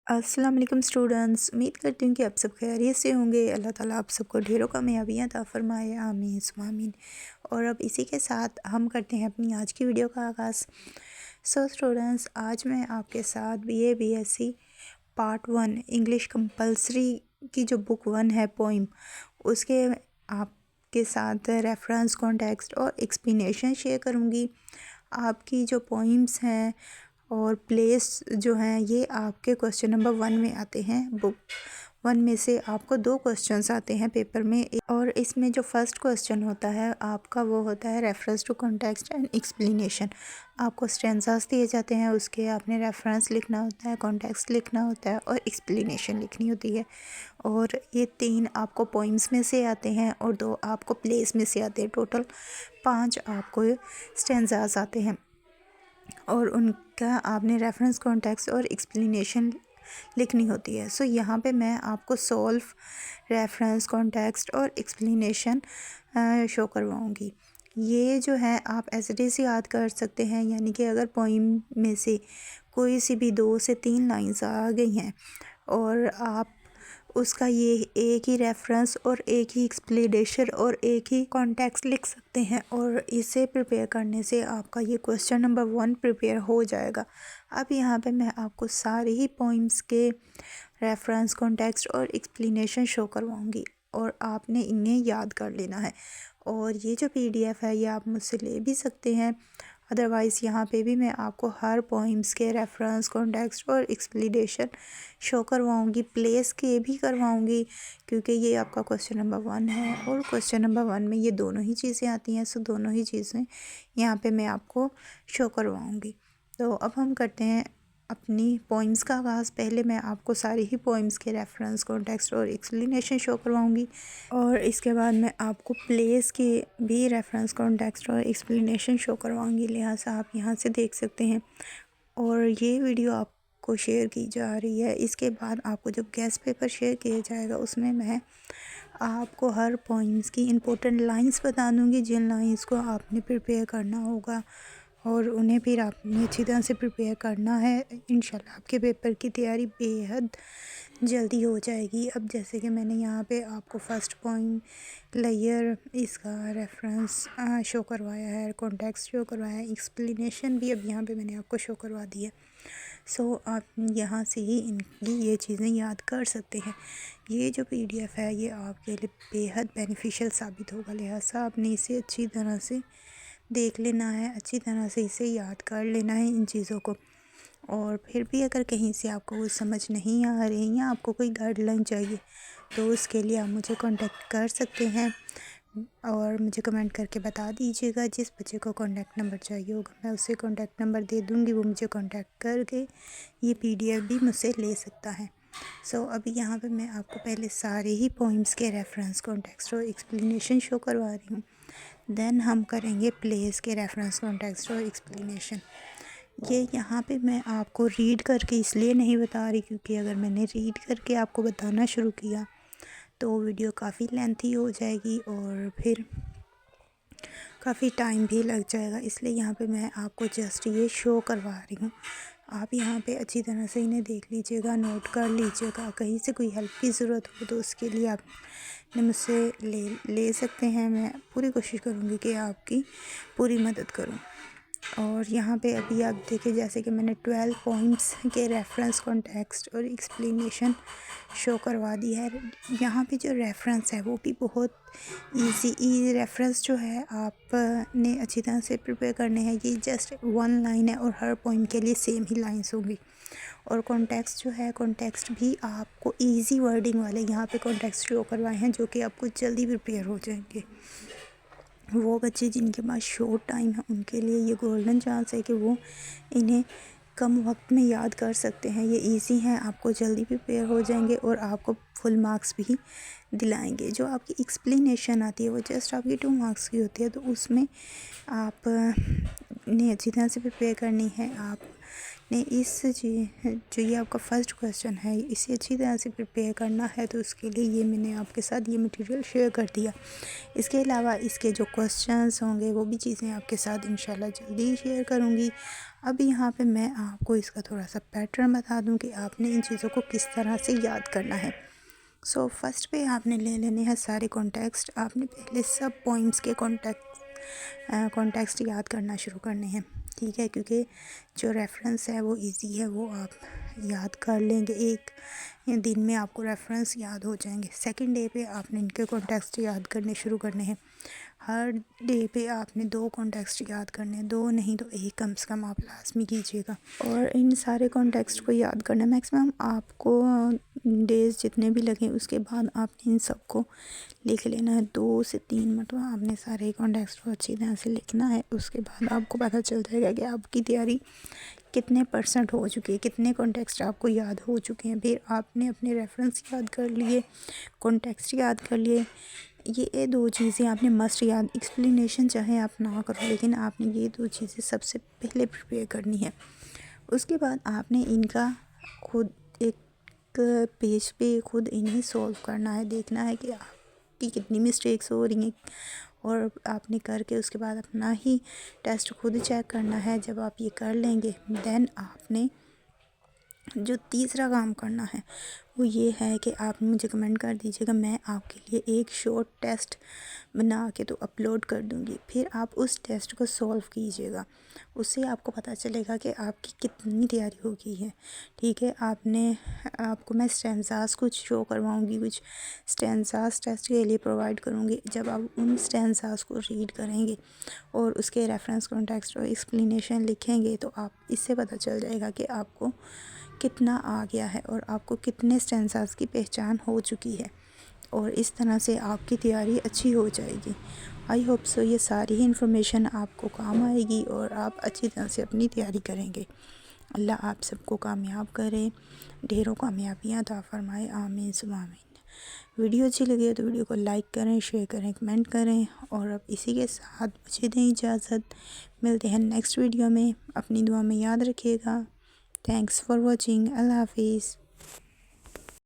अस्सलाम वालेकुम स्टूडेंट्स। उम्मीद करती हूँ कि आप सब खैरियत से होंगे। अल्लाह ताला आप सबको ढेरों कामयाबियाँ अता फ़रमाए, आमीन सुम्मा आमीन। और अब इसी के साथ हम करते हैं अपनी आज की वीडियो का आगाज़। सो स्टूडेंट्स, आज मैं आपके साथ BA BSc part 1 English compulsory की जो बुक 1 है पोइम, उसके आपके साथ रेफरेंस, कॉन्टेक्स्ट और एक्सप्लेनेशन शेयर करूँगी। आपकी जो पोइम्स हैं और प्लेस जो हैं ये आपके क्वेश्चन नंबर 1 में आते हैं। बुक 1 में से आपको 2 क्वेश्चंस आते हैं पेपर में, और इसमें जो फर्स्ट क्वेश्चन होता है आपका वो होता है reference to context and explanation. आपको स्टेंजास दिए जाते हैं, उसके आपने रेफरेंस लिखना होता है, कॉन्टेक्स्ट लिखना होता है और एक्सप्लेनेशन लिखनी होती है। और ये 3 आपको पोइम्स में से आते हैं और 2 आपको प्लेस में से आते हैं। टोटल 5 आपको स्टेंजास आते हैं और उनका आपने रेफरेंस, कॉन्टेक्स्ट और एक्सप्लेनेशन लिखनी होती है। सो यहाँ पे मैं आपको सॉल्व, रेफरेंस, कॉन्टेक्स्ट और एक्सप्लेनेशन शो करवाऊँगी। ये जो है आप एज इट इज़ याद कर सकते हैं, यानी कि अगर पोइम में से कोई सी भी 2 से 3 लाइंस आ गई हैं और आप उसका ये एक ही रेफरेंस और एक ही एक्सप्लेनेशन और एक ही कॉन्टेक्स्ट लिख सकते हैं, और इसे प्रिपेयर करने से आपका ये क्वेश्चन नंबर 1 प्रिपेयर हो जाएगा। अब यहाँ पे मैं आपको सारे ही पोइम्स के रेफरेंस, कॉन्टेक्स्ट और एक्सप्लेनेशन शो करवाऊँगी और आपने इन्हें याद कर लेना है। और ये जो पीडीएफ है ये आप मुझसे ले भी सकते हैं, अदरवाइज़ यहाँ पे भी मैं आपको हर पोइम्स के रेफरेंस, कॉन्टेक्स्ट और एक्सप्लेनेशन शो करवाऊँगी, प्लेस के भी करवाऊँगी, क्योंकि ये आपका क्वेश्चन नंबर 1 है और क्वेश्चन नंबर 1 में ये दोनों ही चीज़ें आती हैं। सो दोनों ही चीज़ें यहाँ पे मैं आपको शो करवाऊँगी। तो अब हम करते हैं अपनी पोइम्स का आगाज़। पहले मैं आपको सारी ही पोइम्स के रेफरेंस, कॉन्टेक्स्ट और एक्सप्लेनेशन शो करवाऊँगी, और इसके बाद मैं आपको प्लेस के भी रेफरेंस, कॉन्टेक्स्ट और एक्सप्लेनेशन शो करवाऊँगी। लिहाजा आप यहाँ से देख सकते हैं। और ये वीडियो आपको शेयर की जा रही है। इसके बाद आपको जब गेस्ट पेपर शेयर किया जाएगा उसमें मैं आपको हर पोइम्स की इम्पोर्टेंट लाइंस बता दूँगी, जिन लाइंस को आपने प्रिपेयर करना होगा और उन्हें फिर आपने अच्छी तरह से प्रिपेयर करना है। इंशाल्लाह आपके पेपर की तैयारी बेहद जल्दी हो जाएगी। अब जैसे कि मैंने यहाँ पे आपको फर्स्ट पोइम लेयर, इसका रेफरेंस शो करवाया है, कॉन्टेक्स्ट शो करवाया है, एक्सप्लेनेशन भी अब यहाँ पे मैंने आपको शो करवा दी है। सो आप यहाँ से ही इनकी ये चीज़ें याद कर सकते हैं। ये जो पीडीएफ है ये आपके लिए बेहद बेनिफिशियल साबित होगा, लिहाजा आपने इसे अच्छी तरह से देख लेना है, अच्छी तरह से इसे याद कर लेना है इन चीज़ों को। और फिर भी अगर कहीं से आपको कुछ समझ नहीं आ रही या आपको कोई गाइडलाइन चाहिए तो उसके लिए आप मुझे कांटेक्ट कर सकते हैं और मुझे कमेंट करके बता दीजिएगा। जिस बच्चे को कांटेक्ट नंबर चाहिए होगा मैं उसे कांटेक्ट नंबर दे दूँगी, वो मुझे कांटेक्ट करके ये पीडीएफ भी मुझसे ले सकता है। सो अभी यहाँ पे मैं आपको पहले सारे ही पोइम्स के रेफरेंस, कॉन्टेक्स्ट और एक्सप्लेनेशन शो करवा रही हूँ। देन हम करेंगे प्लेस के रेफरेंस, कॉन्टेक्स्ट और एक्सप्लेनेशन। ये यहाँ पे मैं आपको रीड करके इसलिए नहीं बता रही क्योंकि अगर मैंने रीड करके आपको बताना शुरू किया तो वीडियो काफ़ी लेंथी हो जाएगी और फिर काफ़ी टाइम भी लग जाएगा, इसलिए यहाँ पे मैं आपको जस्ट ये शो करवा रही हूँ। आप यहाँ पे अच्छी तरह से इन्हें देख लीजिएगा, नोट कर लीजिएगा। कहीं से कोई हेल्प की ज़रूरत हो तो उसके लिए आप मुझसे ले सकते हैं। मैं पूरी कोशिश करूँगी कि आपकी पूरी मदद करूँ। और यहाँ पे अभी आप देखिए, जैसे कि मैंने 12 पॉइंट्स के रेफरेंस, कॉन्टेक्स्ट और एक्सप्लेनेशन शो करवा दी है। यहाँ पे जो रेफरेंस है वो भी बहुत इजी रेफरेंस जो है आपने अच्छी तरह से प्रिपेयर करने हैं। ये जस्ट 1 लाइन है और हर पॉइंट के लिए सेम ही लाइंस होंगी। और कॉन्टेक्स्ट जो है, कॉन्टेक्स्ट भी आपको इजी वर्डिंग वाले यहाँ पे कॉन्टेक्स्ट शो करवाए हैं जो कि आपको जल्दी प्रिपेयर हो जाएंगे। वो बच्चे जिनके पास शॉर्ट टाइम है उनके लिए ये गोल्डन चांस है कि वो इन्हें कम वक्त में याद कर सकते हैं। ये इजी हैं, आपको जल्दी प्रिपेयर हो जाएंगे और आपको फुल मार्क्स भी दिलाएंगे। जो आपकी एक्सप्लेनेशन आती है वो जस्ट आपकी 2 मार्क्स की होती है, तो उसमें आप ने अच्छी तरह से प्रिपेयर करनी है। आपने जो ये आपका फर्स्ट क्वेश्चन है इसे अच्छी तरह से प्रिपेयर करना है, तो उसके लिए ये मैंने आपके साथ ये मटेरियल शेयर कर दिया। इसके अलावा इसके जो क्वेश्चंस होंगे वो भी चीज़ें आपके साथ इंशाल्लाह जल्दी शेयर करूँगी। अब यहाँ पे मैं आपको इसका थोड़ा सा पैटर्न बता दूँ कि आपने इन चीज़ों को किस तरह से याद करना है। सो फर्स्ट पे आपने ले लेने हैं सारे कॉन्टेक्स्ट। आपने पहले सब पॉइंट्स के कॉन्टेक्स्ट याद करना शुरू करने हैं, ठीक है, क्योंकि जो रेफरेंस है वो इजी है, वो आप याद कर लेंगे। एक दिन में आपको रेफरेंस याद हो जाएंगे। सेकंड डे पे आपने इनके कॉन्टेक्स्ट याद करने शुरू करने हैं। हर डे पे आपने 2 कॉन्टेक्स्ट याद करने हैं, 2 नहीं तो 1 कम से कम आप लाज़मी कीजिएगा। और इन सारे कॉन्टेक्स्ट को याद करना मैक्सिमम आपको डेज़ जितने भी लगें, उसके बाद आपने इन सब को लिख लेना है। 2 से 3 मतलब आपने सारे कॉन्टेक्स्ट को अच्छी तरह से लिखना है। उसके बाद आपको पता चल जाएगा कि आपकी तैयारी कितने % हो चुकी है, कितने कॉन्टेक्स्ट आपको याद हो चुके हैं। फिर आपने अपने रेफरेंस याद कर लिए, कॉन्टेक्स्ट याद कर लिए। ये 2 चीज़ें आपने मस्ट याद, एक्सप्लेनेशन चाहे आप ना करो, लेकिन आपने ये 2 चीज़ें सबसे पहले प्रिपेयर करनी है। उसके बाद आपने इनका खुद एक पेज पे खुद इन्हें सॉल्व करना है, देखना है कि आपकी कितनी मिस्टेक्स हो रही हैं, और आपने करके उसके बाद अपना ही टेस्ट खुद चेक करना है। जब आप ये कर लेंगे, देन आपने जो तीसरा काम करना है वो ये है कि आप मुझे कमेंट कर दीजिएगा, मैं आपके लिए एक शॉर्ट टेस्ट बना के तो अपलोड कर दूँगी। फिर आप उस टेस्ट को सॉल्व कीजिएगा, उससे आपको पता चलेगा कि आपकी कितनी तैयारी हो गई है, ठीक है। आपको मैं स्टैंजास कुछ शो करवाऊँगी, कुछ स्टैंजास टेस्ट के लिए प्रोवाइड करूँगी। जब आप उन स्टैंजास को रीड करेंगे और उसके रेफरेंस कॉन्टेक्स्ट और एक्सप्लेनेशन लिखेंगे, तो आप इससे पता चल जाएगा कि आपको कितना आ गया है और आपको कितने स्टैंजास की पहचान हो चुकी है, और इस तरह से आपकी तैयारी अच्छी हो जाएगी। आई होप सो ये सारी ही इन्फॉर्मेशन आपको काम आएगी और आप अच्छी तरह से अपनी तैयारी करेंगे। अल्लाह आप सबको कामयाब करे, ढेरों कामयाबियाँ अता फरमाए, आमीन सुम्मा आमीन। वीडियो अच्छी लगी है तो वीडियो को लाइक करें, शेयर करें, कमेंट करें। और अब इसी के साथ मुझे दें इजाज़त, मिलते हैं नेक्स्ट वीडियो में। अपनी दुआ में याद रखिएगा। Thanks for watching. अल्लाह हाफिज़।